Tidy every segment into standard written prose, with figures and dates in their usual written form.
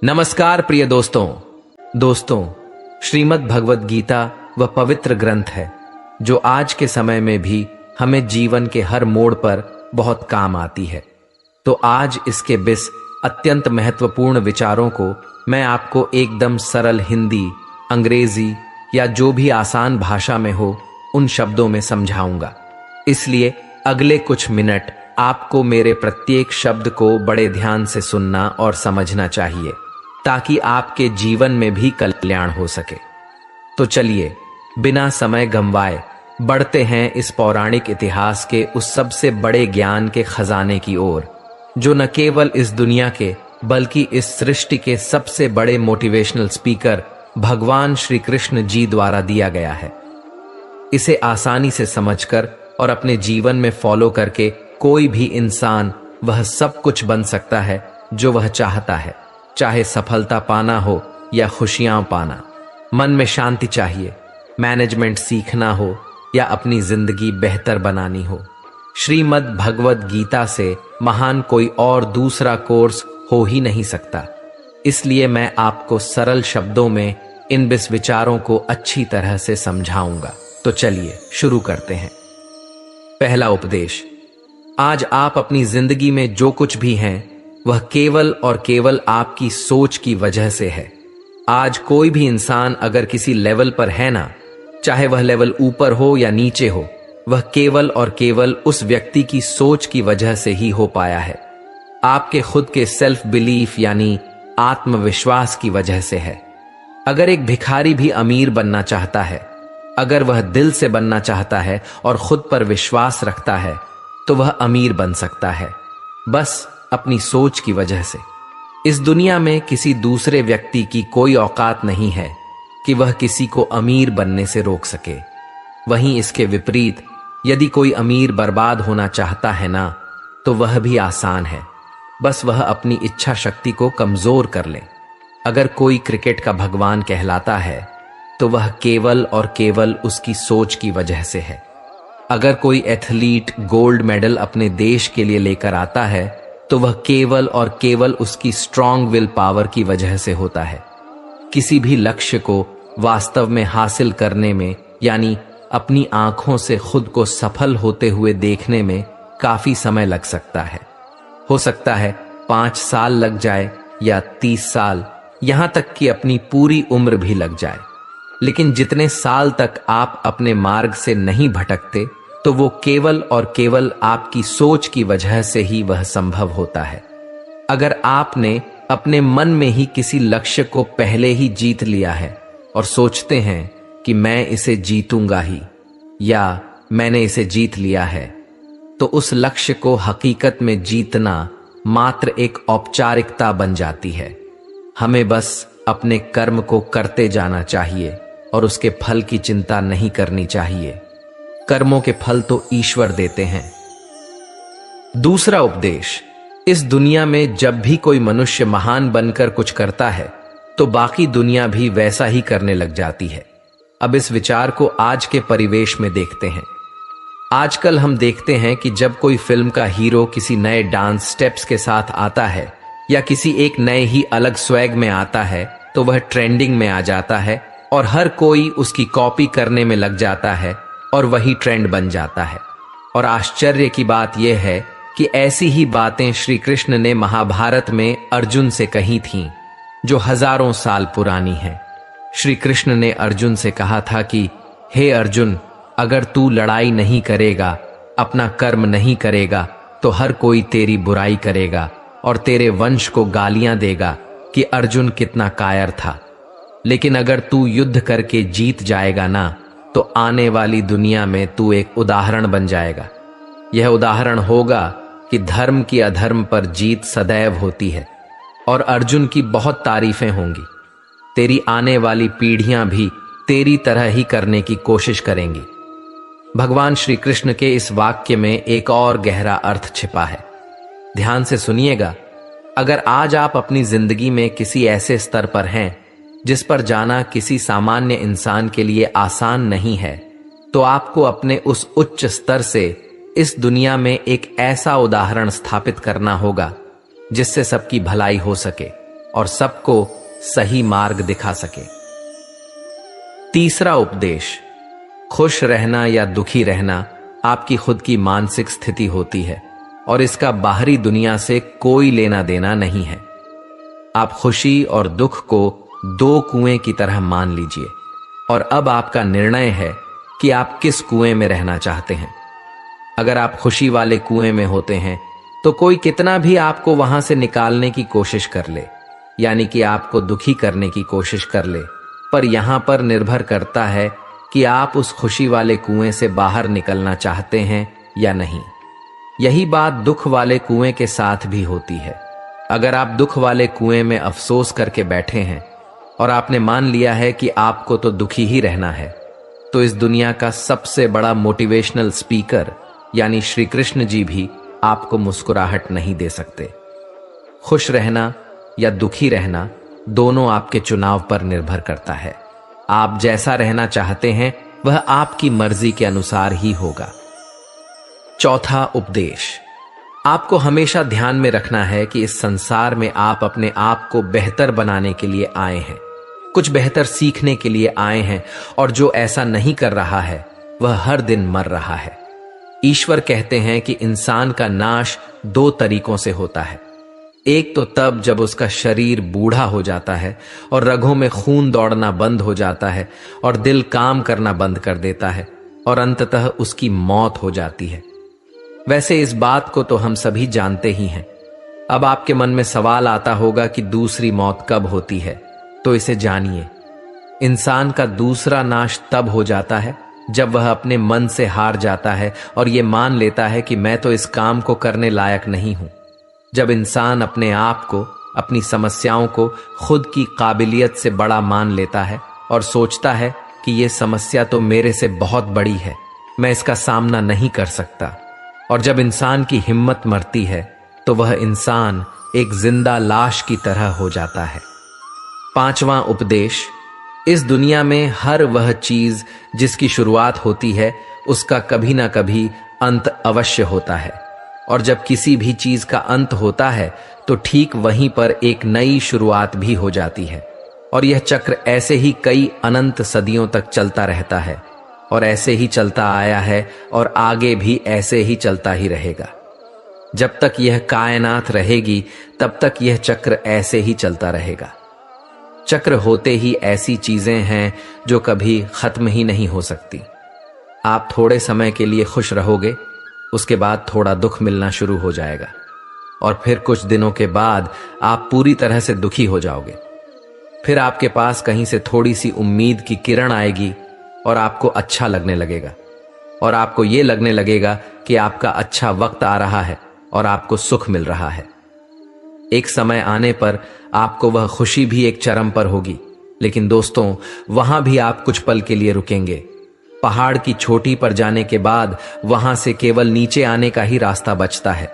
नमस्कार प्रिय दोस्तों, श्रीमद् भगवद गीता वह पवित्र ग्रंथ है जो आज के समय में भी हमें जीवन के हर मोड़ पर बहुत काम आती है। तो आज इसके 20 अत्यंत महत्वपूर्ण विचारों को मैं आपको एकदम सरल हिंदी, अंग्रेजी या जो भी आसान भाषा में हो उन शब्दों में समझाऊंगा। इसलिए अगले कुछ मिनट आपको मेरे प्रत्येक शब्द को बड़े ध्यान से सुनना और समझना चाहिए ताकि आपके जीवन में भी कल्याण हो सके। तो चलिए बिना समय गंवाए बढ़ते हैं इस पौराणिक इतिहास के उस सबसे बड़े ज्ञान के खजाने की ओर जो न केवल इस दुनिया के बल्कि इस सृष्टि के सबसे बड़े मोटिवेशनल स्पीकर भगवान श्री कृष्ण जी द्वारा दिया गया है। इसे आसानी से समझकर और अपने जीवन में फॉलो करके कोई भी इंसान वह सब कुछ बन सकता है जो वह चाहता है, चाहे सफलता पाना हो या खुशियां पाना, मन में शांति चाहिए, मैनेजमेंट सीखना हो या अपनी जिंदगी बेहतर बनानी हो। श्रीमद् भगवद गीता से महान कोई और दूसरा कोर्स हो ही नहीं सकता। इसलिए मैं आपको सरल शब्दों में इन 20 विचारों को अच्छी तरह से समझाऊंगा। तो चलिए शुरू करते हैं। पहला उपदेश, आज आप अपनी जिंदगी में जो कुछ भी हैं वह केवल और केवल आपकी सोच की वजह से है। आज कोई भी इंसान अगर किसी लेवल पर है ना, चाहे वह लेवल ऊपर हो या नीचे हो, वह केवल और केवल उस व्यक्ति की सोच की वजह से ही हो पाया है। आपके खुद के सेल्फ बिलीफ यानी आत्मविश्वास की वजह से है। अगर एक भिखारी भी अमीर बनना चाहता है, अगर वह दिल से बनना चाहता है और खुद पर विश्वास रखता है तो वह अमीर बन सकता है, बस अपनी सोच की वजह से। इस दुनिया में किसी दूसरे व्यक्ति की कोई औकात नहीं है कि वह किसी को अमीर बनने से रोक सके। वहीं इसके विपरीत यदि कोई अमीर बर्बाद होना चाहता है ना, तो वह भी आसान है, बस वह अपनी इच्छा शक्ति को कमजोर कर ले। अगर कोई क्रिकेट का भगवान कहलाता है तो वह केवल और केवल उसकी सोच की वजह से है। अगर कोई एथलीट गोल्ड मेडल अपने देश के लिए लेकर आता है तो वह केवल और केवल उसकी स्ट्रॉन्ग विल पावर की वजह से होता है। किसी भी लक्ष्य को वास्तव में हासिल करने में यानी अपनी आंखों से खुद को सफल होते हुए देखने में काफी समय लग सकता है। हो सकता है 5 साल लग जाए या 30 साल, यहां तक कि अपनी पूरी उम्र भी लग जाए। लेकिन जितने साल तक आप अपने मार्ग से नहीं भटकते तो वो केवल और केवल आपकी सोच की वजह से ही वह संभव होता है। अगर आपने अपने मन में ही किसी लक्ष्य को पहले ही जीत लिया है और सोचते हैं कि मैं इसे जीतूंगा ही या मैंने इसे जीत लिया है, तो उस लक्ष्य को हकीकत में जीतना मात्र एक औपचारिकता बन जाती है। हमें बस अपने कर्म को करते जाना चाहिए और उसके फल की चिंता नहीं करनी चाहिए। कर्मों के फल तो ईश्वर देते हैं। दूसरा उपदेश, इस दुनिया में जब भी कोई मनुष्य महान बनकर कुछ करता है तो बाकी दुनिया भी वैसा ही करने लग जाती है। अब इस विचार को आज के परिवेश में देखते हैं। आजकल हम देखते हैं कि जब कोई फिल्म का हीरो किसी नए डांस स्टेप्स के साथ आता है या किसी एक नए ही अलग स्वैग में आता है तो वह ट्रेंडिंग में आ जाता है और हर कोई उसकी कॉपी करने में लग जाता है और वही ट्रेंड बन जाता है। और आश्चर्य की बात यह है कि ऐसी ही बातें श्री कृष्ण ने महाभारत में अर्जुन से कही थीं, जो हजारों साल पुरानी हैं। श्री कृष्ण ने अर्जुन से कहा था कि हे अर्जुन, अगर तू लड़ाई नहीं करेगा, अपना कर्म नहीं करेगा, तो हर कोई तेरी बुराई करेगा और तेरे वंश को गालियां देगा कि अर्जुन कितना कायर था। लेकिन अगर तू युद्ध करके जीत जाएगा ना, तो आने वाली दुनिया में तू एक उदाहरण बन जाएगा। यह उदाहरण होगा कि धर्म की अधर्म पर जीत सदैव होती है और अर्जुन की बहुत तारीफें होंगी। तेरी आने वाली पीढ़ियां भी तेरी तरह ही करने की कोशिश करेंगी। भगवान श्री कृष्ण के इस वाक्य में एक और गहरा अर्थ छिपा है। ध्यान से सुनिएगा। अगर आज आप अपनी जिंदगी में किसी ऐसे स्तर पर हैं जिस पर जाना किसी सामान्य इंसान के लिए आसान नहीं है, तो आपको अपने उस उच्च स्तर से इस दुनिया में एक ऐसा उदाहरण स्थापित करना होगा जिससे सबकी भलाई हो सके। और सबको सही मार्ग दिखा सके। तीसरा उपदेश, खुश रहना या दुखी रहना आपकी खुद की मानसिक स्थिति होती है और इसका बाहरी दुनिया से कोई लेना देना नहीं है। आप खुशी और दुख को दो कुएं की तरह मान लीजिए और अब आपका निर्णय है कि आप किस कुएं में रहना चाहते हैं। अगर आप खुशी वाले कुएं में होते हैं तो कोई कितना भी आपको वहां से निकालने की कोशिश कर ले, यानी कि आपको दुखी करने की कोशिश कर ले, पर यहां पर निर्भर करता है कि आप उस खुशी वाले कुएं से बाहर निकलना चाहते हैं या नहीं। यही बात दुख वाले कुएं के साथ भी होती है। अगर आप दुख वाले कुएं में अफसोस करके बैठे हैं और आपने मान लिया है कि आपको तो दुखी ही रहना है, तो इस दुनिया का सबसे बड़ा मोटिवेशनल स्पीकर यानी श्री कृष्ण जी भी आपको मुस्कुराहट नहीं दे सकते। खुश रहना या दुखी रहना दोनों आपके चुनाव पर निर्भर करता है। आप जैसा रहना चाहते हैं वह आपकी मर्जी के अनुसार ही होगा। चौथा उपदेश, आपको हमेशा ध्यान में रखना है कि इस संसार में आप अपने आप को बेहतर बनाने के लिए आए हैं, कुछ बेहतर सीखने के लिए आए हैं, और जो ऐसा नहीं कर रहा है वह हर दिन मर रहा है। ईश्वर कहते हैं कि इंसान का नाश दो तरीकों से होता है। एक तो तब जब उसका शरीर बूढ़ा हो जाता है और रगों में खून दौड़ना बंद हो जाता है और दिल काम करना बंद कर देता है और अंततः उसकी मौत हो जाती है। वैसे इस बात को तो हम सभी जानते ही हैं। अब आपके मन में सवाल आता होगा कि दूसरी मौत कब होती है, तो इसे जानिए। इंसान का दूसरा नाश तब हो जाता है जब वह अपने मन से हार जाता है और यह मान लेता है कि मैं तो इस काम को करने लायक नहीं हूं। जब इंसान अपने आप को, अपनी समस्याओं को खुद की काबिलियत से बड़ा मान लेता है और सोचता है कि यह समस्या तो मेरे से बहुत बड़ी है, मैं इसका सामना नहीं कर सकता, और जब इंसान की हिम्मत मरती है तो वह इंसान एक जिंदा लाश की तरह हो जाता है। पांचवां उपदेश, इस दुनिया में हर वह चीज जिसकी शुरुआत होती है उसका कभी ना कभी अंत अवश्य होता है, और जब किसी भी चीज का अंत होता है तो ठीक वहीं पर एक नई शुरुआत भी हो जाती है, और यह चक्र ऐसे ही कई अनंत सदियों तक चलता रहता है और ऐसे ही चलता आया है और आगे भी ऐसे ही चलता ही रहेगा। जब तक यह कायनात रहेगी तब तक यह चक्र ऐसे ही चलता रहेगा। चक्र होते ही ऐसी चीजें हैं जो कभी खत्म ही नहीं हो सकती। आप थोड़े समय के लिए खुश रहोगे, उसके बाद थोड़ा दुख मिलना शुरू हो जाएगा और फिर कुछ दिनों के बाद आप पूरी तरह से दुखी हो जाओगे। फिर आपके पास कहीं से थोड़ी सी उम्मीद की किरण आएगी और आपको अच्छा लगने लगेगा, और आपको ये लगने लगेगा कि आपका अच्छा वक्त आ रहा है और आपको सुख मिल रहा है। एक समय आने पर आपको वह खुशी भी एक चरम पर होगी, लेकिन दोस्तों वहां भी आप कुछ पल के लिए रुकेंगे। पहाड़ की चोटी पर जाने के बाद वहां से केवल नीचे आने का ही रास्ता बचता है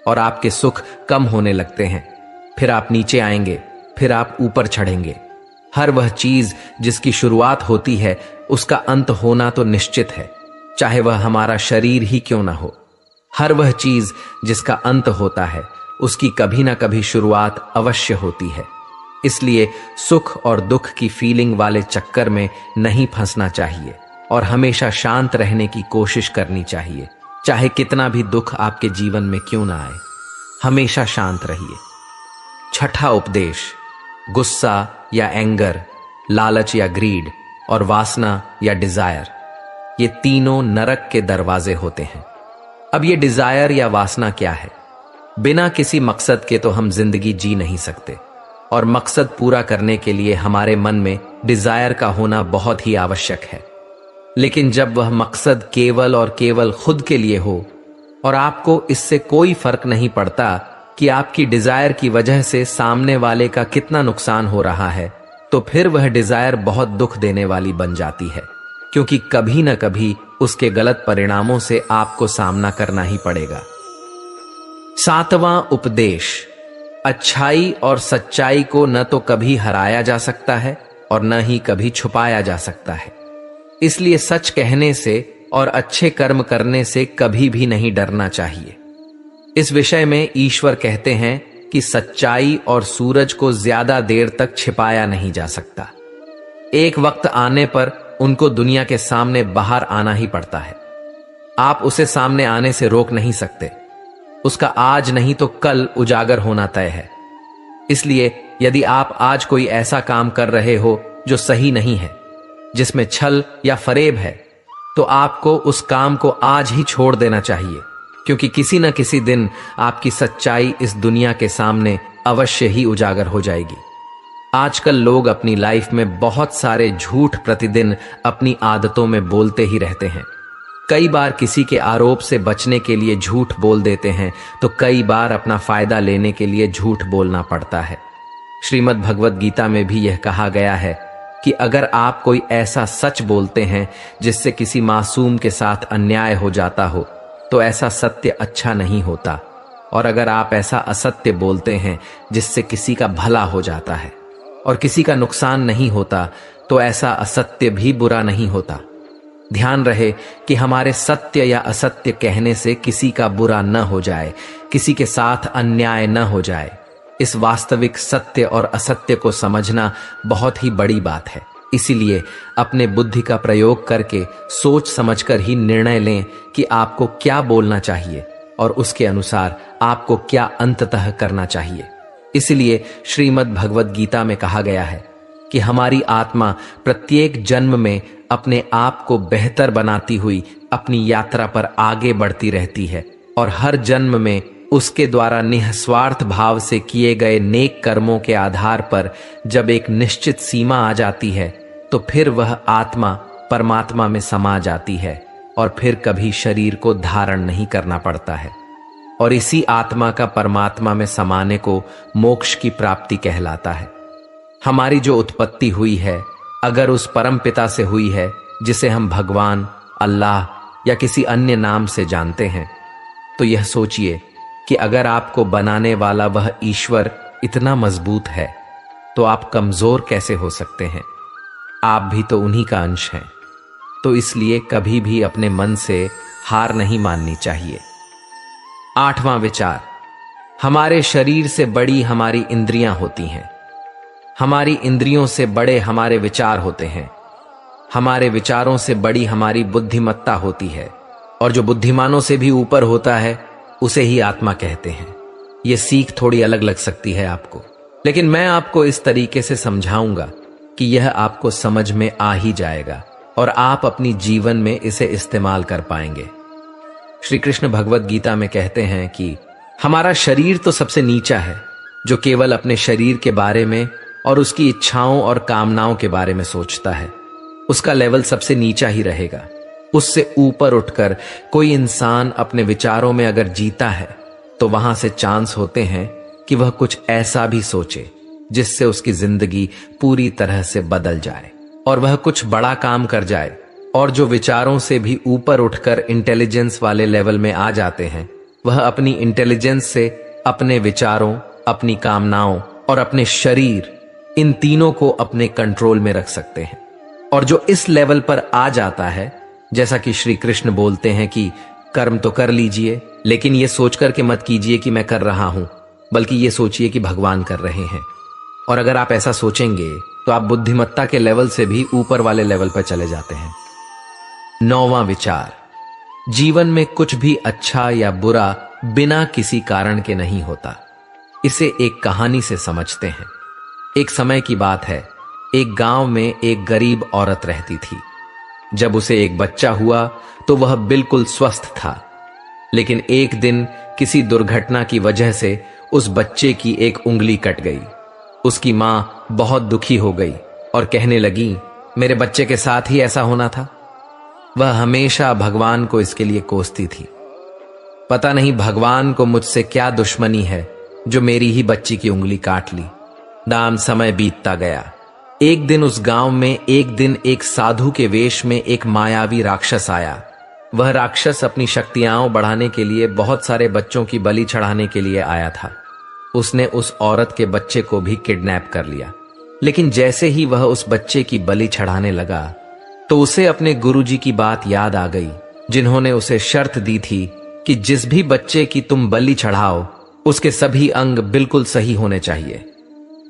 और आपके सुख कम होने लगते हैं। फिर आप नीचे आएंगे, फिर आप ऊपर चढ़ेंगे। हर वह चीज जिसकी शुरुआत होती है उसका अंत होना तो निश्चित है, चाहे वह हमारा शरीर ही क्यों ना हो। हर वह चीज जिसका अंत होता है उसकी कभी ना कभी शुरुआत अवश्य होती है। इसलिए सुख और दुख की फीलिंग वाले चक्कर में नहीं फंसना चाहिए और हमेशा शांत रहने की कोशिश करनी चाहिए। चाहे कितना भी दुख आपके जीवन में क्यों ना आए, हमेशा शांत रहिए। छठा उपदेश, गुस्सा या एंगर, लालच या ग्रीड और वासना या डिजायर, ये तीनों नरक के दरवाजे होते हैं। अब ये डिजायर या वासना क्या है? बिना किसी मकसद के तो हम जिंदगी जी नहीं सकते, और मकसद पूरा करने के लिए हमारे मन में डिजायर का होना बहुत ही आवश्यक है। लेकिन जब वह मकसद केवल और केवल खुद के लिए हो और आपको इससे कोई फर्क नहीं पड़ता कि आपकी डिजायर की वजह से सामने वाले का कितना नुकसान हो रहा है, तो फिर वह डिजायर बहुत दुख देने वाली बन जाती है, क्योंकि कभी न कभी उसके गलत परिणामों से आपको सामना करना ही पड़ेगा। सातवां उपदेश, अच्छाई और सच्चाई को न तो कभी हराया जा सकता है और न ही कभी छुपाया जा सकता है। इसलिए सच कहने से और अच्छे कर्म करने से कभी भी नहीं डरना चाहिए। इस विषय में ईश्वर कहते हैं कि सच्चाई और सूरज को ज्यादा देर तक छिपाया नहीं जा सकता। एक वक्त आने पर उनको दुनिया के सामने बाहर आना ही पड़ता है। आप उसे सामने आने से रोक नहीं सकते। उसका आज नहीं तो कल उजागर होना तय है। इसलिए यदि आप आज कोई ऐसा काम कर रहे हो जो सही नहीं है, जिसमें छल या फरेब है, तो आपको उस काम को आज ही छोड़ देना चाहिए, क्योंकि किसी न किसी दिन आपकी सच्चाई इस दुनिया के सामने अवश्य ही उजागर हो जाएगी। आजकल लोग अपनी लाइफ में बहुत सारे झूठ प्रतिदिन अपनी आदतों में बोलते ही रहते हैं। कई बार किसी के आरोप से बचने के लिए झूठ बोल देते हैं, तो कई बार अपना फायदा लेने के लिए झूठ बोलना पड़ता है। श्रीमद् भगवद गीता में भी यह कहा गया है कि अगर आप कोई ऐसा सच बोलते हैं जिससे किसी मासूम के साथ अन्याय हो जाता हो, तो ऐसा सत्य अच्छा नहीं होता। और अगर आप ऐसा असत्य बोलते हैं जिससे किसी का भला हो जाता है और किसी का नुकसान नहीं होता, तो ऐसा असत्य भी बुरा नहीं होता। ध्यान रहे कि हमारे सत्य या असत्य कहने से किसी का बुरा न हो जाए, किसी के साथ अन्याय न हो जाए। इस वास्तविक सत्य और असत्य को समझना बहुत ही बड़ी बात है। इसीलिए अपने बुद्धि का प्रयोग करके सोच समझकर ही निर्णय लें कि आपको क्या बोलना चाहिए और उसके अनुसार आपको क्या अंततः करना चाहिए। इसलिए श्रीमद् भगवद गीता में कहा गया है कि हमारी आत्मा प्रत्येक जन्म में अपने आप को बेहतर बनाती हुई अपनी यात्रा पर आगे बढ़ती रहती है, और हर जन्म में उसके द्वारा निस्वार्थ भाव से किए गए नेक कर्मों के आधार पर जब एक निश्चित सीमा आ जाती है, तो फिर वह आत्मा परमात्मा में समा जाती है और फिर कभी शरीर को धारण नहीं करना पड़ता है। और इसी आत्मा का परमात्मा में समाने को मोक्ष की प्राप्ति कहलाता है। हमारी जो उत्पत्ति हुई है, अगर उस परम पिता से हुई है जिसे हम भगवान, अल्लाह या किसी अन्य नाम से जानते हैं, तो यह सोचिए कि अगर आपको बनाने वाला वह ईश्वर इतना मजबूत है, तो आप कमजोर कैसे हो सकते हैं। आप भी तो उन्हीं का अंश हैं। तो इसलिए कभी भी अपने मन से हार नहीं माननी चाहिए। 8वां विचार, हमारे शरीर से बड़ी हमारी इंद्रियां होती हैं। हमारी इंद्रियों से बड़े हमारे विचार होते हैं। हमारे विचारों से बड़ी हमारी बुद्धिमत्ता होती है, और जो बुद्धिमानों से भी ऊपर होता है उसे ही आत्मा कहते हैं। यह सीख थोड़ी अलग लग सकती है आपको, लेकिन मैं आपको इस तरीके से समझाऊंगा कि यह आपको समझ में आ ही जाएगा और आप अपनी जीवन में इसे इस्तेमाल कर पाएंगे। श्री कृष्ण भगवद गीता में कहते हैं कि हमारा शरीर तो सबसे नीचा है, जो केवल अपने शरीर के बारे में और उसकी इच्छाओं और कामनाओं के बारे में सोचता है। उसका लेवल सबसे नीचा ही रहेगा। उससे ऊपर उठकर कोई इंसान अपने विचारों में अगर जीता है, तो वहां से चांस होते हैं कि वह कुछ ऐसा भी सोचे जिससे उसकी जिंदगी पूरी तरह से बदल जाए और वह कुछ बड़ा काम कर जाए। और जो विचारों से भी ऊपर उठकर इंटेलिजेंस वाले लेवल में आ जाते हैं, वह अपनी इंटेलिजेंस से अपने विचारों, अपनी कामनाओं और अपने शरीर, इन तीनों को अपने कंट्रोल में रख सकते हैं। और जो इस लेवल पर आ जाता है, जैसा कि श्री कृष्ण बोलते हैं कि कर्म तो कर लीजिए, लेकिन यह सोचकर के मत कीजिए कि मैं कर रहा हूं, बल्कि यह सोचिए कि भगवान कर रहे हैं। और अगर आप ऐसा सोचेंगे तो आप बुद्धिमत्ता के लेवल से भी ऊपर वाले लेवल पर चले जाते हैं। 9वां विचार, जीवन में कुछ भी अच्छा या बुरा बिना किसी कारण के नहीं होता। इसे एक कहानी से समझते हैं। एक समय की बात है, एक गांव में एक गरीब औरत रहती थी। जब उसे एक बच्चा हुआ तो वह बिल्कुल स्वस्थ था, लेकिन एक दिन किसी दुर्घटना की वजह से उस बच्चे की एक उंगली कट गई। उसकी मां बहुत दुखी हो गई और कहने लगी, मेरे बच्चे के साथ ही ऐसा होना था। वह हमेशा भगवान को इसके लिए कोसती थी। पता नहीं भगवान को मुझसे क्या दुश्मनी है जो मेरी ही बच्ची की उंगली काट ली। दाम समय बीतता गया। एक दिन उस गांव में एक साधु के वेश में एक मायावी राक्षस आया। वह राक्षस अपनी शक्तियां बढ़ाने के लिए बहुत सारे बच्चों की बलि चढ़ाने के लिए आया था। उसने उस औरत के बच्चे को भी किडनैप कर लिया। लेकिन जैसे ही वह उस बच्चे की बलि चढ़ाने लगा, तो उसे अपने गुरुजी की बात याद आ गई, जिन्होंने उसे शर्त दी थी कि जिस भी बच्चे की तुम बलि चढ़ाओ, उसके सभी अंग बिल्कुल सही होने चाहिए।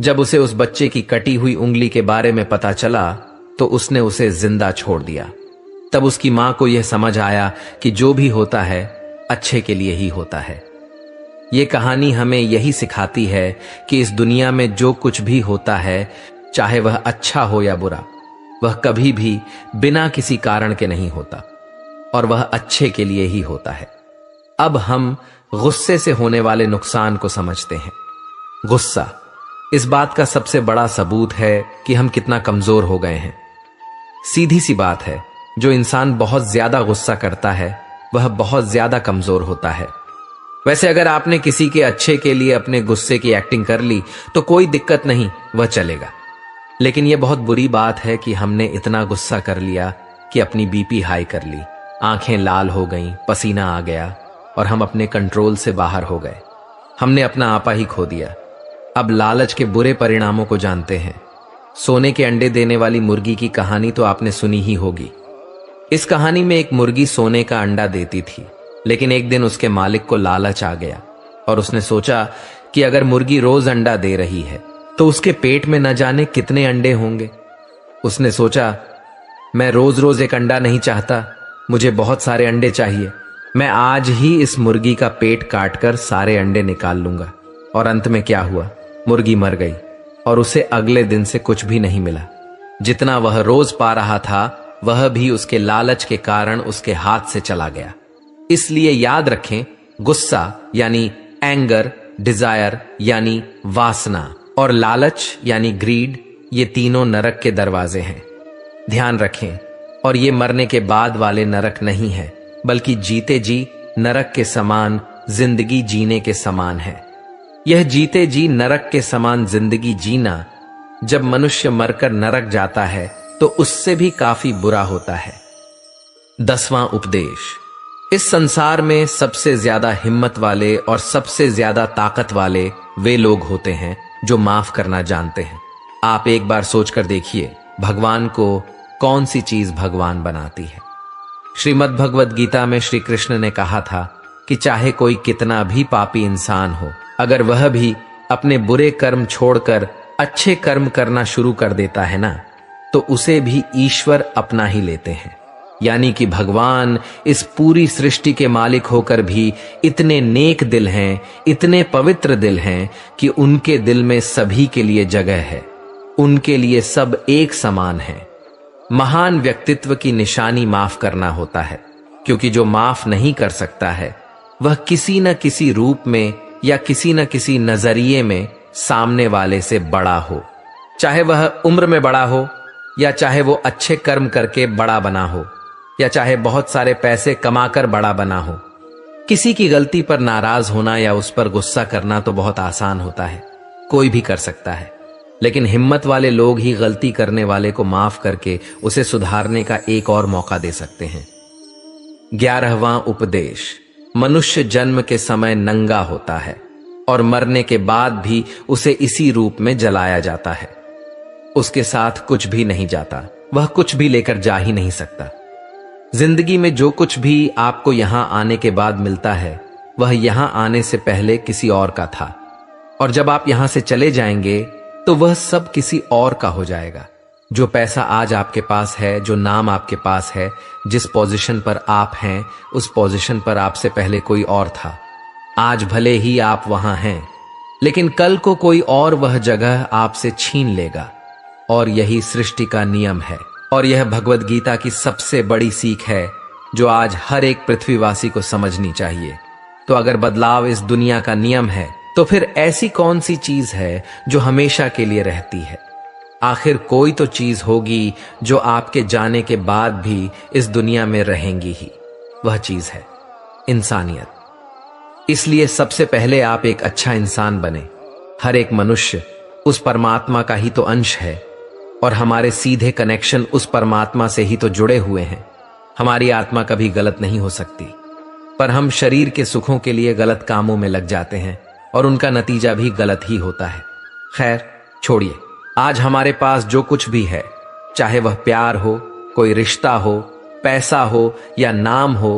जब उसे उस बच्चे की कटी हुई उंगली के बारे में पता चला तो उसने उसे जिंदा छोड़ दिया। तब उसकी मां को यह समझ आया कि जो भी होता है अच्छे के लिए ही होता है। यह कहानी हमें यही सिखाती है कि इस दुनिया में जो कुछ भी होता है, चाहे वह अच्छा हो या बुरा, वह कभी भी बिना किसी कारण के नहीं होता और वह अच्छे के लिए ही होता है। अब हम गुस्से से होने वाले नुकसान को समझते हैं। गुस्सा इस बात का सबसे बड़ा सबूत है कि हम कितना कमजोर हो गए हैं। सीधी सी बात है, जो इंसान बहुत ज्यादा गुस्सा करता है वह बहुत ज्यादा कमजोर होता है। वैसे अगर आपने किसी के अच्छे के लिए अपने गुस्से की एक्टिंग कर ली तो कोई दिक्कत नहीं, वह चलेगा। लेकिन यह बहुत बुरी बात है कि हमने इतना गुस्सा कर लिया कि अपनी बीपी हाई कर ली, आंखें लाल हो गईं, पसीना आ गया और हम अपने कंट्रोल से बाहर हो गए। हमने अपना आपा ही खो दिया। अब लालच के बुरे परिणामों को जानते हैं। सोने के अंडे देने वाली मुर्गी की कहानी तो आपने सुनी ही होगी। इस कहानी में एक मुर्गी सोने का अंडा देती थी, लेकिन एक दिन उसके मालिक को लालच आ गया और उसने सोचा कि अगर मुर्गी रोज अंडा दे रही है तो उसके पेट में न जाने कितने अंडे होंगे। उसने सोचा, मैं रोज रोज एक अंडा नहीं चाहता, मुझे बहुत सारे अंडे चाहिए। मैं आज ही इस मुर्गी का पेट काटकर सारे अंडे निकाल लूंगा। और अंत में क्या हुआ, मुर्गी मर गई और उसे अगले दिन से कुछ भी नहीं मिला। जितना वह रोज पा रहा था वह भी उसके लालच के कारण उसके हाथ से चला गया। इसलिए याद रखें, गुस्सा यानी एंगर, डिजायर यानी वासना और लालच यानी ग्रीड, ये तीनों नरक के दरवाजे हैं। ध्यान रखें, और ये मरने के बाद वाले नरक नहीं है, बल्कि जीते जी नरक के समान जिंदगी जीने के समान है। यह जीते जी नरक के समान जिंदगी जीना, जब मनुष्य मरकर नरक जाता है तो उससे भी काफी बुरा होता है। 10वां उपदेश। इस संसार में सबसे ज्यादा हिम्मत वाले और सबसे ज्यादा ताकत वाले वे लोग होते हैं जो माफ करना जानते हैं। आप एक बार सोचकर देखिए, भगवान को कौन सी चीज भगवान बनाती है। श्रीमद् भगवद गीता में श्री कृष्ण ने कहा था कि चाहे कोई कितना भी पापी इंसान हो, अगर वह भी अपने बुरे कर्म छोड़कर अच्छे कर्म करना शुरू कर देता है ना, तो उसे भी ईश्वर अपना ही लेते हैं। यानी कि भगवान इस पूरी सृष्टि के मालिक होकर भी इतने नेक दिल हैं, इतने पवित्र दिल हैं कि उनके दिल में सभी के लिए जगह है। उनके लिए सब एक समान है। महान व्यक्तित्व की निशानी माफ करना होता है, क्योंकि जो माफ नहीं कर सकता है वह किसी न किसी रूप में या किसी न किसी नजरिए में सामने वाले से बड़ा हो। चाहे वह उम्र में बड़ा हो, या चाहे वो अच्छे कर्म करके बड़ा बना हो, या चाहे बहुत सारे पैसे कमाकर बड़ा बना हो। किसी की गलती पर नाराज होना या उस पर गुस्सा करना तो बहुत आसान होता है, कोई भी कर सकता है। लेकिन हिम्मत वाले लोग ही गलती करने वाले को माफ करके उसे सुधारने का एक और मौका दे सकते हैं। 11वां उपदेश। मनुष्य जन्म के समय नंगा होता है और मरने के बाद भी उसे इसी रूप में जलाया जाता है। उसके साथ कुछ भी नहीं जाता, वह कुछ भी लेकर जा ही नहीं सकता। जिंदगी में जो कुछ भी आपको यहां आने के बाद मिलता है वह यहां आने से पहले किसी और का था, और जब आप यहां से चले जाएंगे तो वह सब किसी और का हो जाएगा। जो पैसा आज आपके पास है, जो नाम आपके पास है, जिस पोजीशन पर आप हैं, उस पोजीशन पर आपसे पहले कोई और था। आज भले ही आप वहां हैं, लेकिन कल को कोई और वह जगह आपसे छीन लेगा। और यही सृष्टि का नियम है, और यह भगवद गीता की सबसे बड़ी सीख है जो आज हर एक पृथ्वीवासी को समझनी चाहिए। तो अगर बदलाव इस दुनिया का नियम है, तो फिर ऐसी कौन सी चीज है जो हमेशा के लिए रहती है? आखिर कोई तो चीज होगी जो आपके जाने के बाद भी इस दुनिया में रहेंगी ही। वह चीज है इंसानियत। इसलिए सबसे पहले आप एक अच्छा इंसान बने। हर एक मनुष्य उस परमात्मा का ही तो अंश है, और हमारे सीधे कनेक्शन उस परमात्मा से ही तो जुड़े हुए हैं। हमारी आत्मा कभी गलत नहीं हो सकती, पर हम शरीर के सुखों के लिए गलत कामों में लग जाते हैं और उनका नतीजा भी गलत ही होता है। खैर छोड़िए, आज हमारे पास जो कुछ भी है, चाहे वह प्यार हो, कोई रिश्ता हो, पैसा हो या नाम हो,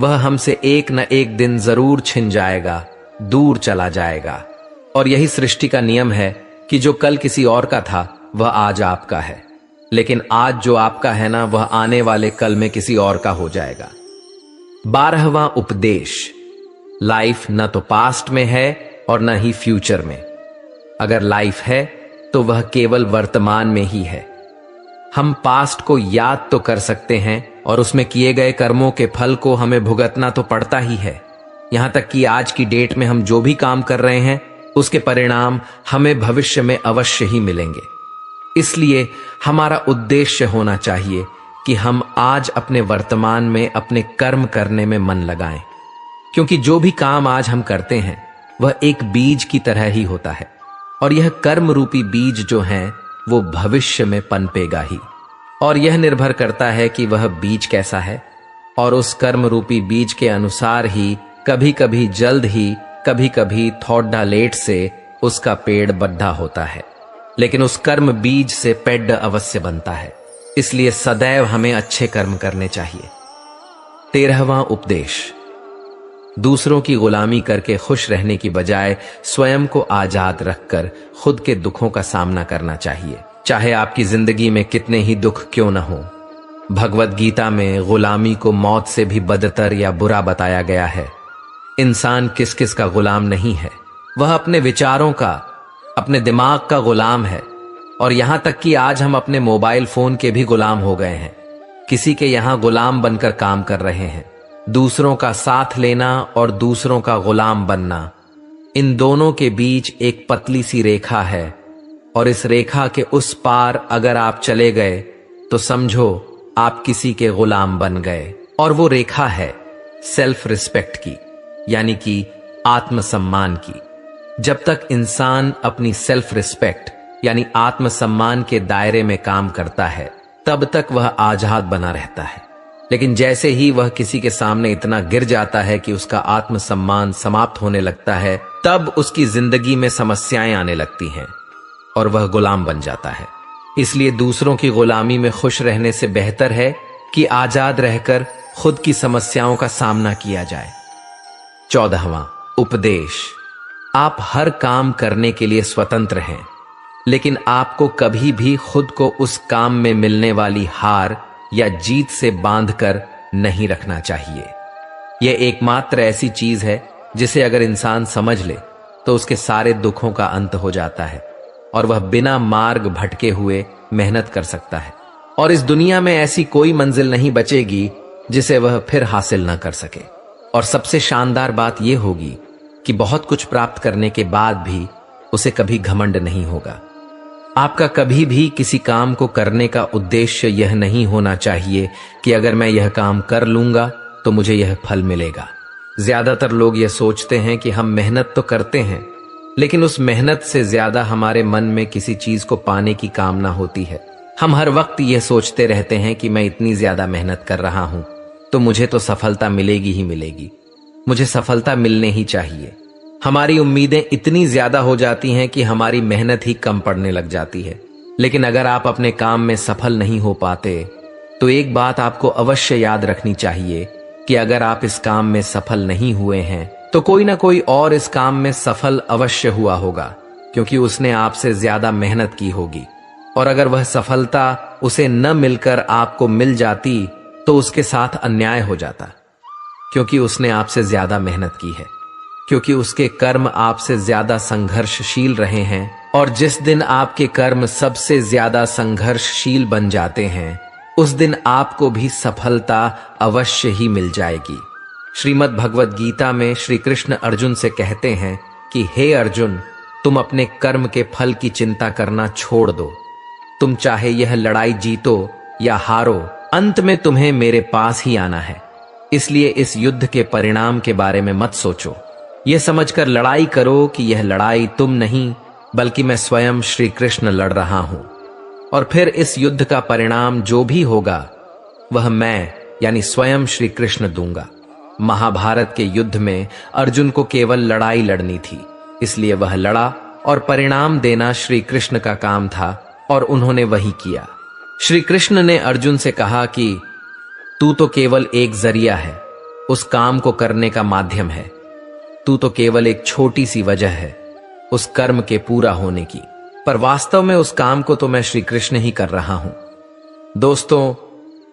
वह हमसे एक न एक दिन जरूर छिन जाएगा, दूर चला जाएगा। और यही सृष्टि का नियम है कि जो कल किसी और का था वह आज आपका है, लेकिन आज जो आपका है ना, वह आने वाले कल में किसी और का हो जाएगा। 12वां उपदेश, लाइफ न तो पास्ट में है और न ही फ्यूचर में। अगर लाइफ है तो वह केवल वर्तमान में ही है। हम पास्ट को याद तो कर सकते हैं और उसमें किए गए कर्मों के फल को हमें भुगतना तो पड़ता ही है। यहां तक कि आज की डेट में हम जो भी काम कर रहे हैं उसके परिणाम हमें भविष्य में अवश्य ही मिलेंगे। इसलिए हमारा उद्देश्य होना चाहिए कि हम आज अपने वर्तमान में अपने कर्म करने में मन लगाएं, क्योंकि जो भी काम आज हम करते हैं वह एक बीज की तरह ही होता है, और यह कर्म रूपी बीज जो है वो भविष्य में पनपेगा ही। और यह निर्भर करता है कि वह बीज कैसा है, और उस कर्म रूपी बीज के अनुसार ही कभी कभी जल्द ही, कभी कभी थोड़ा लेट से उसका पेड़ बड्ढा होता है, लेकिन उस कर्म बीज से पेड़ अवश्य बनता है। इसलिए सदैव हमें अच्छे कर्म करने चाहिए। 13वां उपदेश, दूसरों की गुलामी करके खुश रहने की बजाय स्वयं को आजाद रखकर खुद के दुखों का सामना करना चाहिए, चाहे आपकी जिंदगी में कितने ही दुख क्यों न हो। भगवत गीता में गुलामी को मौत से भी बदतर या बुरा बताया गया है। इंसान किस किस का गुलाम नहीं है, वह अपने विचारों का, अपने दिमाग का गुलाम है। और यहां तक कि आज हम अपने मोबाइल फोन के भी गुलाम हो गए हैं, किसी के यहां गुलाम बनकर काम कर रहे हैं। दूसरों का साथ लेना और दूसरों का गुलाम बनना, इन दोनों के बीच एक पतली सी रेखा है, और इस रेखा के उस पार अगर आप चले गए तो समझो आप किसी के गुलाम बन गए। और वो रेखा है सेल्फ रिस्पेक्ट की, यानी कि आत्मसम्मान की। जब तक इंसान अपनी सेल्फ रिस्पेक्ट यानी आत्मसम्मान के दायरे में काम करता है तब तक वह आजाद बना रहता है, लेकिन जैसे ही वह किसी के सामने इतना गिर जाता है कि उसका आत्मसम्मान समाप्त होने लगता है, तब उसकी जिंदगी में समस्याएं आने लगती हैं और वह गुलाम बन जाता है। इसलिए दूसरों की गुलामी में खुश रहने से बेहतर है कि आजाद रहकर खुद की समस्याओं का सामना किया जाए। 14वां उपदेश, आप हर काम करने के लिए स्वतंत्र हैं, लेकिन आपको कभी भी खुद को उस काम में मिलने वाली हार या जीत से बांधकर नहीं रखना चाहिए। यह एकमात्र ऐसी चीज है जिसे अगर इंसान समझ ले तो उसके सारे दुखों का अंत हो जाता है और वह बिना मार्ग भटके हुए मेहनत कर सकता है। और इस दुनिया में ऐसी कोई मंजिल नहीं बचेगी जिसे वह फिर हासिल न कर सके। और सबसे शानदार बात यह होगी कि बहुत कुछ प्राप्त करने के बाद भी उसे कभी घमंड नहीं होगा। आपका कभी भी किसी काम को करने का उद्देश्य यह नहीं होना चाहिए कि अगर मैं यह काम कर लूंगा तो मुझे यह फल मिलेगा। ज्यादातर लोग यह सोचते हैं कि हम मेहनत तो करते हैं, लेकिन उस मेहनत से ज्यादा हमारे मन में किसी चीज को पाने की कामना होती है। हम हर वक्त यह सोचते रहते हैं कि मैं इतनी ज्यादा मेहनत कर रहा हूं तो मुझे तो सफलता मिलेगी ही मिलेगी, मुझे सफलता मिलने ही चाहिए। हमारी उम्मीदें इतनी ज्यादा हो जाती हैं कि हमारी मेहनत ही कम पड़ने लग जाती है। लेकिन अगर आप अपने काम में सफल नहीं हो पाते तो एक बात आपको अवश्य याद रखनी चाहिए कि अगर आप इस काम में सफल नहीं हुए हैं तो कोई ना कोई और इस काम में सफल अवश्य हुआ होगा, क्योंकि उसने आपसे ज्यादा मेहनत की होगी। और अगर वह सफलता उसे न मिलकर आपको मिल जाती तो उसके साथ अन्याय हो जाता, क्योंकि उसने आपसे ज्यादा मेहनत की है, क्योंकि उसके कर्म आपसे ज्यादा संघर्षशील रहे हैं। और जिस दिन आपके कर्म सबसे ज्यादा संघर्षशील बन जाते हैं उस दिन आपको भी सफलता अवश्य ही मिल जाएगी। श्रीमद् भगवत गीता में श्री कृष्ण अर्जुन से कहते हैं कि हे अर्जुन, तुम अपने कर्म के फल की चिंता करना छोड़ दो। तुम चाहे यह लड़ाई जीतो या हारो, अंत में तुम्हें मेरे पास ही आना है। इसलिए इस युद्ध के परिणाम के बारे में मत सोचो। यह समझकर लड़ाई करो कि यह लड़ाई तुम नहीं बल्कि मैं स्वयं श्री कृष्ण लड़ रहा हूं, और फिर इस युद्ध का परिणाम जो भी होगा वह मैं यानी स्वयं श्री कृष्ण दूंगा। महाभारत के युद्ध में अर्जुन को केवल लड़ाई लड़नी थी, इसलिए वह लड़ा और परिणाम देना श्री कृष्ण का काम था और उन्होंने वही किया। श्री कृष्ण ने अर्जुन से कहा कि तू तो केवल एक जरिया है, उस काम को करने का माध्यम है। तू तो केवल एक छोटी सी वजह है उस कर्म के पूरा होने की, पर वास्तव में उस काम को तो मैं श्री कृष्ण ही कर रहा हूं। दोस्तों,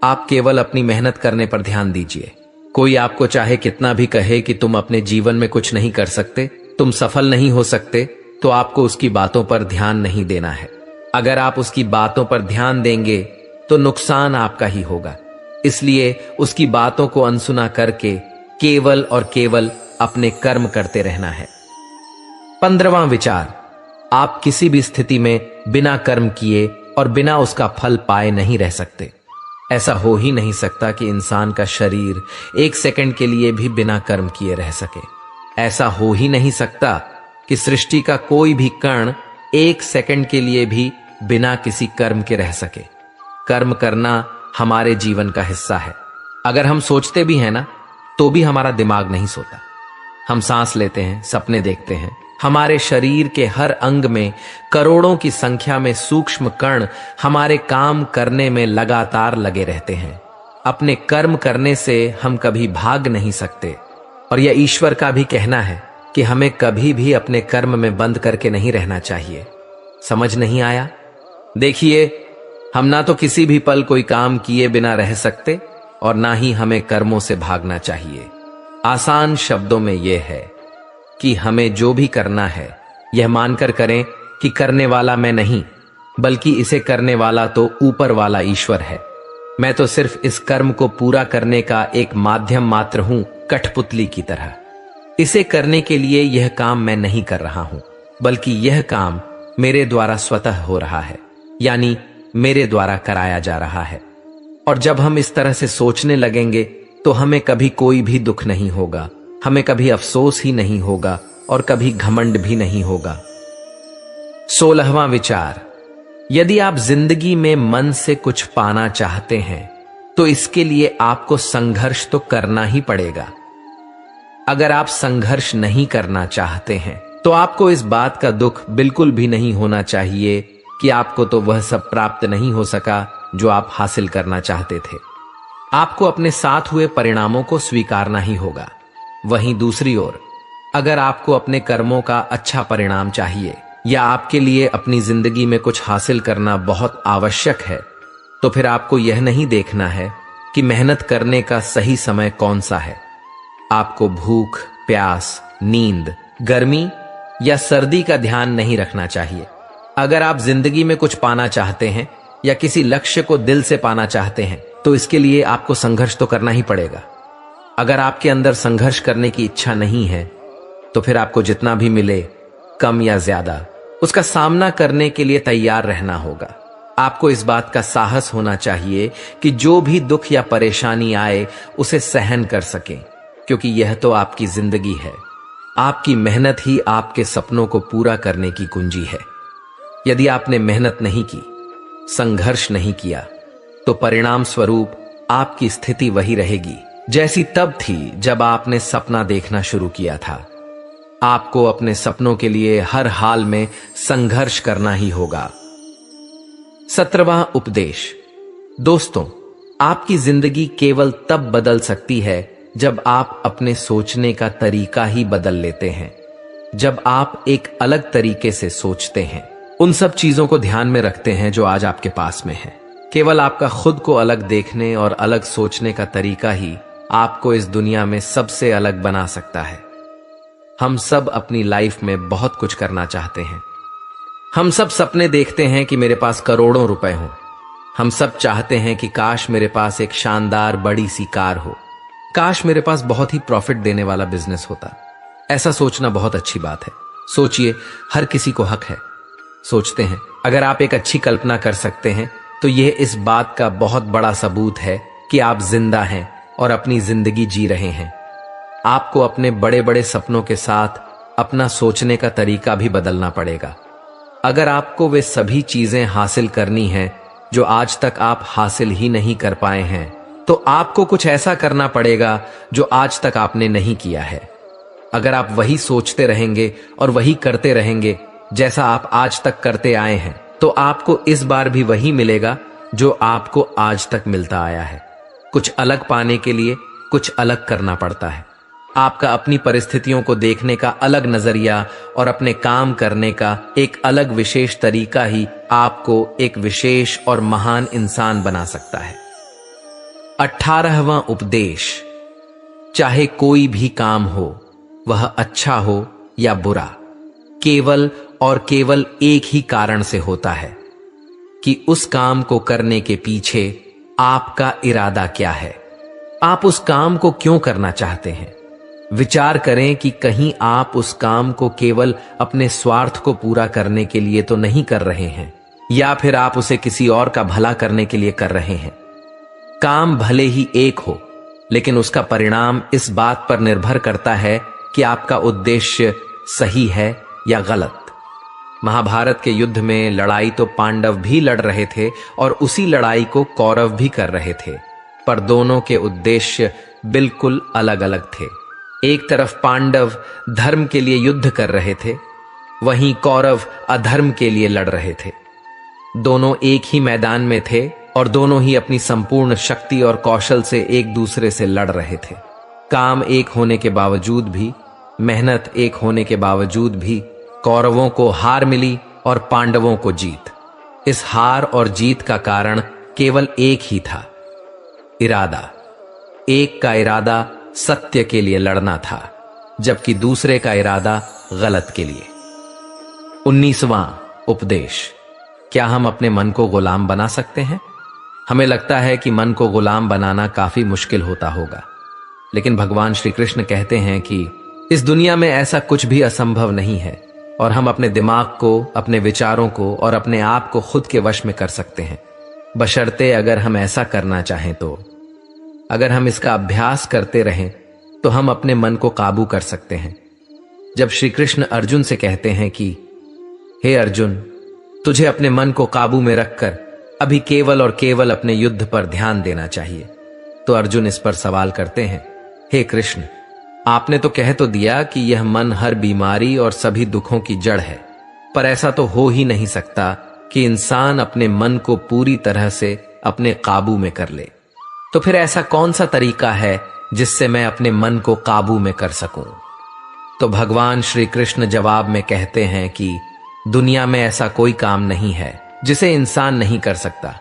आप केवल अपनी मेहनत करने पर ध्यान दीजिए। कोई आपको चाहे कितना भी कहे कि तुम अपने जीवन में कुछ नहीं कर सकते, तुम सफल नहीं हो सकते, तो आपको उसकी बातों पर ध्यान नहीं देना है। अगर आप उसकी बातों पर ध्यान देंगे तो नुकसान आपका ही होगा। इसलिए उसकी बातों को अनसुना करके केवल और केवल अपने कर्म करते रहना है। 15वां विचार, आप किसी भी स्थिति में बिना कर्म किए और बिना उसका फल पाए नहीं रह सकते। ऐसा हो ही नहीं सकता कि इंसान का शरीर 1 सेकंड के लिए भी बिना कर्म किए रह सके। ऐसा हो ही नहीं सकता कि सृष्टि का कोई भी कण 1 सेकंड के लिए भी बिना किसी कर्म के रह सके। कर्म करना हमारे जीवन का हिस्सा है। अगर हम सोचते भी हैं ना, तो भी हमारा दिमाग नहीं सोता। हम सांस लेते हैं, सपने देखते हैं। हमारे शरीर के हर अंग में करोड़ों की संख्या में सूक्ष्म कण हमारे काम करने में लगातार लगे रहते हैं। अपने कर्म करने से हम कभी भाग नहीं सकते, और यह ईश्वर का भी कहना है कि हमें कभी भी अपने कर्म में बंद करके नहीं रहना चाहिए। समझ नहीं आया? देखिए, हम ना तो किसी भी पल कोई काम किए बिना रह सकते और ना ही हमें कर्मों से भागना चाहिए। आसान शब्दों में यह है कि हमें जो भी करना है यह मानकर करें कि करने वाला मैं नहीं, बल्कि इसे करने वाला तो ऊपर वाला ईश्वर है। मैं तो सिर्फ इस कर्म को पूरा करने का एक माध्यम मात्र हूं, कठपुतली की तरह। इसे करने के लिए यह काम मैं नहीं कर रहा हूं, बल्कि यह काम मेरे द्वारा स्वतः हो रहा है, यानी मेरे द्वारा कराया जा रहा है। और जब हम इस तरह से सोचने लगेंगे तो हमें कभी कोई भी दुख नहीं होगा, हमें कभी अफसोस ही नहीं होगा और कभी घमंड भी नहीं होगा। 16वां विचार, यदि आप जिंदगी में मन से कुछ पाना चाहते हैं तो इसके लिए आपको संघर्ष तो करना ही पड़ेगा। अगर आप संघर्ष नहीं करना चाहते हैं तो आपको इस बात का दुख बिल्कुल भी नहीं होना चाहिए कि आपको तो वह सब प्राप्त नहीं हो सका जो आप हासिल करना चाहते थे। आपको अपने साथ हुए परिणामों को स्वीकारना ही होगा। वहीं दूसरी ओर, अगर आपको अपने कर्मों का अच्छा परिणाम चाहिए या आपके लिए अपनी जिंदगी में कुछ हासिल करना बहुत आवश्यक है, तो फिर आपको यह नहीं देखना है कि मेहनत करने का सही समय कौन सा है। आपको भूख, प्यास, नींद, गर्मी या सर्दी का ध्यान नहीं रखना चाहिए। अगर आप जिंदगी में कुछ पाना चाहते हैं या किसी लक्ष्य को दिल से पाना चाहते हैं तो इसके लिए आपको संघर्ष तो करना ही पड़ेगा। अगर आपके अंदर संघर्ष करने की इच्छा नहीं है तो फिर आपको जितना भी मिले, कम या ज्यादा, उसका सामना करने के लिए तैयार रहना होगा। आपको इस बात का साहस होना चाहिए कि जो भी दुख या परेशानी आए उसे सहन कर सकें, क्योंकि यह तो आपकी जिंदगी है। आपकी मेहनत ही आपके सपनों को पूरा करने की कुंजी है। यदि आपने मेहनत नहीं की, संघर्ष नहीं किया, तो परिणाम स्वरूप आपकी स्थिति वही रहेगी जैसी तब थी जब आपने सपना देखना शुरू किया था। आपको अपने सपनों के लिए हर हाल में संघर्ष करना ही होगा। 17वां उपदेश, दोस्तों, आपकी जिंदगी केवल तब बदल सकती है जब आप अपने सोचने का तरीका ही बदल लेते हैं। जब आप एक अलग तरीके से सोचते हैं, उन सब चीजों को ध्यान में रखते हैं जो आज आपके पास में है। केवल आपका खुद को अलग देखने और अलग सोचने का तरीका ही आपको इस दुनिया में सबसे अलग बना सकता है। हम सब अपनी लाइफ में बहुत कुछ करना चाहते हैं। हम सब सपने देखते हैं कि मेरे पास करोड़ों रुपए हों। हम सब चाहते हैं कि काश मेरे पास एक शानदार बड़ी सी कार हो, काश मेरे पास बहुत ही प्रॉफिट देने वाला बिजनेस होता। ऐसा सोचना बहुत अच्छी बात है। सोचिए, हर किसी को हक है। सोचते हैं, अगर आप एक अच्छी कल्पना कर सकते हैं तो यह इस बात का बहुत बड़ा सबूत है कि आप जिंदा हैं और अपनी जिंदगी जी रहे हैं। आपको अपने बड़े बड़े सपनों के साथ अपना सोचने का तरीका भी बदलना पड़ेगा। अगर आपको वे सभी चीजें हासिल करनी हैं जो आज तक आप हासिल ही नहीं कर पाए हैं, तो आपको कुछ ऐसा करना पड़ेगा जो आज तक आपने नहीं किया है। अगर आप वही सोचते रहेंगे और वही करते रहेंगे जैसा आप आज तक करते आए हैं, तो आपको इस बार भी वही मिलेगा जो आपको आज तक मिलता आया है। कुछ अलग पाने के लिए कुछ अलग करना पड़ता है। आपका अपनी परिस्थितियों को देखने का अलग नजरिया और अपने काम करने का एक अलग विशेष तरीका ही आपको एक विशेष और महान इंसान बना सकता है। 18वां उपदेश। चाहे कोई भी काम हो, वह अच्छा हो या बुरा, केवल और केवल एक ही कारण से होता है कि उस काम को करने के पीछे आपका इरादा क्या है। आप उस काम को क्यों करना चाहते हैं? विचार करें कि कहीं आप उस काम को केवल अपने स्वार्थ को पूरा करने के लिए तो नहीं कर रहे हैं, या फिर आप उसे किसी और का भला करने के लिए कर रहे हैं। काम भले ही एक हो, लेकिन उसका परिणाम इस बात पर निर्भर करता है कि आपका उद्देश्य सही है या गलत। महाभारत के युद्ध में लड़ाई तो पांडव भी लड़ रहे थे और उसी लड़ाई को कौरव भी कर रहे थे, पर दोनों के उद्देश्य बिल्कुल अलग अलग थे। एक तरफ पांडव धर्म के लिए युद्ध कर रहे थे, वहीं कौरव अधर्म के लिए लड़ रहे थे। दोनों एक ही मैदान में थे और दोनों ही अपनी संपूर्ण शक्ति और कौशल से एक दूसरे से लड़ रहे थे। काम एक होने के बावजूद भी, मेहनत एक होने के बावजूद भी कौरवों को हार मिली और पांडवों को जीत। इस हार और जीत का कारण केवल एक ही था, इरादा। एक का इरादा सत्य के लिए लड़ना था, जबकि दूसरे का इरादा गलत के लिए। 19वां उपदेश। क्या हम अपने मन को गुलाम बना सकते हैं? हमें लगता है कि मन को गुलाम बनाना काफी मुश्किल होता होगा, लेकिन भगवान श्री कृष्ण कहते हैं कि इस दुनिया में ऐसा कुछ भी असंभव नहीं है और हम अपने दिमाग को, अपने विचारों को और अपने आप को खुद के वश में कर सकते हैं, बशर्ते अगर हम ऐसा करना चाहें तो। अगर हम इसका अभ्यास करते रहें तो हम अपने मन को काबू कर सकते हैं। जब श्री कृष्ण अर्जुन से कहते हैं कि हे अर्जुन, तुझे अपने मन को काबू में रखकर अभी केवल और केवल अपने युद्ध पर ध्यान देना चाहिए, तो अर्जुन इस पर सवाल करते हैं, हे कृष्ण, आपने तो कह तो दिया कि यह मन हर बीमारी और सभी दुखों की जड़ है, पर ऐसा तो हो ही नहीं सकता कि इंसान अपने मन को पूरी तरह से अपने काबू में कर ले। तो फिर ऐसा कौन सा तरीका है जिससे मैं अपने मन को काबू में कर सकूं? तो भगवान श्री कृष्ण जवाब में कहते हैं कि दुनिया में ऐसा कोई काम नहीं है जिसे इंसान नहीं कर सकता।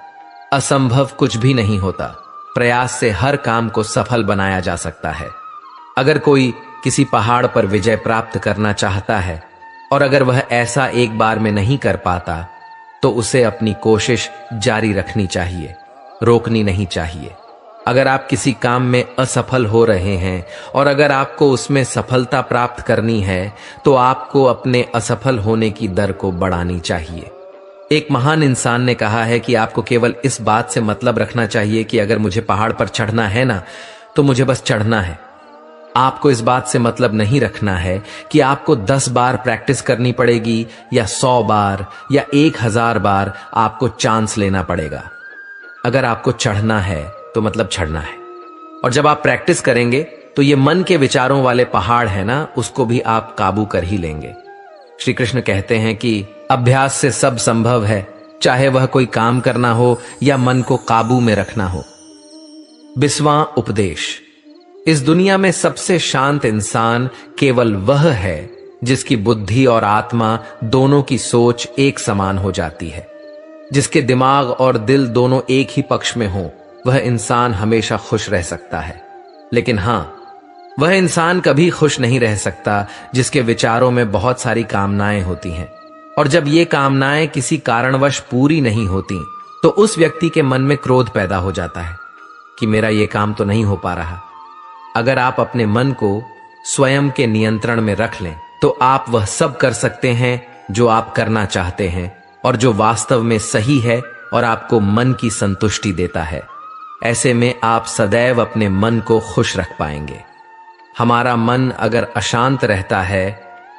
असंभव कुछ भी नहीं होता। प्रयास से हर काम को सफल बनाया जा सकता है। अगर कोई किसी पहाड़ पर विजय प्राप्त करना चाहता है और अगर वह ऐसा एक बार में नहीं कर पाता, तो उसे अपनी कोशिश जारी रखनी चाहिए, रोकनी नहीं चाहिए। अगर आप किसी काम में असफल हो रहे हैं और अगर आपको उसमें सफलता प्राप्त करनी है, तो आपको अपने असफल होने की दर को बढ़ानी चाहिए। एक महान इंसान ने कहा है कि आपको केवल इस बात से मतलब रखना चाहिए कि अगर मुझे पहाड़ पर चढ़ना है ना, तो मुझे बस चढ़ना है। आपको इस बात से मतलब नहीं रखना है कि आपको 10 बार प्रैक्टिस करनी पड़ेगी या 100 बार या 1000 बार आपको चांस लेना पड़ेगा। अगर आपको चढ़ना है तो मतलब चढ़ना है। और जब आप प्रैक्टिस करेंगे तो ये मन के विचारों वाले पहाड़ है ना, उसको भी आप काबू कर ही लेंगे। श्री कृष्ण कहते हैं कि अभ्यास से सब संभव है, चाहे वह कोई काम करना हो या मन को काबू में रखना हो। 20वां उपदेश। इस दुनिया में सबसे शांत इंसान केवल वह है जिसकी बुद्धि और आत्मा दोनों की सोच एक समान हो जाती है। जिसके दिमाग और दिल दोनों एक ही पक्ष में हो, वह इंसान हमेशा खुश रह सकता है। लेकिन हां, वह इंसान कभी खुश नहीं रह सकता जिसके विचारों में बहुत सारी कामनाएं होती हैं, और जब ये कामनाएं किसी कारणवश पूरी नहीं होती, तो उस व्यक्ति के मन में क्रोध पैदा हो जाता है कि मेरा ये काम तो नहीं हो पा रहा। अगर आप अपने मन को स्वयं के नियंत्रण में रख लें, तो आप वह सब कर सकते हैं जो आप करना चाहते हैं और जो वास्तव में सही है और आपको मन की संतुष्टि देता है। ऐसे में आप सदैव अपने मन को खुश रख पाएंगे। हमारा मन अगर अशांत रहता है,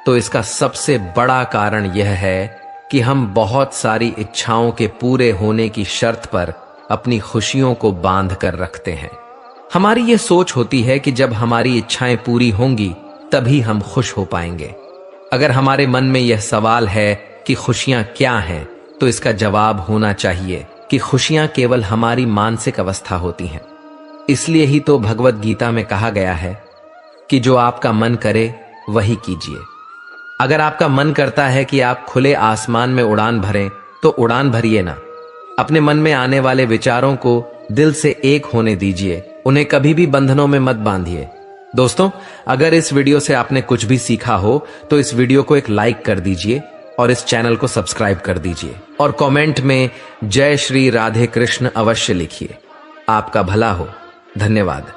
तो इसका सबसे बड़ा कारण यह है कि हम बहुत सारी इच्छाओं के पूरे होने की शर्त पर अपनी खुशियों को बांध कर रखते हैं। हमारी यह सोच होती है कि जब हमारी इच्छाएं पूरी होंगी तभी हम खुश हो पाएंगे। अगर हमारे मन में यह सवाल है कि खुशियां क्या हैं, तो इसका जवाब होना चाहिए कि खुशियां केवल हमारी मानसिक अवस्था होती हैं। इसलिए ही तो भगवत गीता में कहा गया है, कि जो आपका मन करे वही कीजिए। अगर आपका मन करता है कि आप खुले आसमान में उड़ान भरें तो उड़ान भरिए ना। अपने मन में आने वाले विचारों को दिल से एक होने दीजिए, उन्हें कभी भी बंधनों में मत बांधिए। दोस्तों, अगर इस वीडियो से आपने कुछ भी सीखा हो तो इस वीडियो को एक लाइक कर दीजिए और इस चैनल को सब्सक्राइब कर दीजिए और कमेंट में जय श्री राधे कृष्ण अवश्य लिखिए। आपका भला हो। धन्यवाद।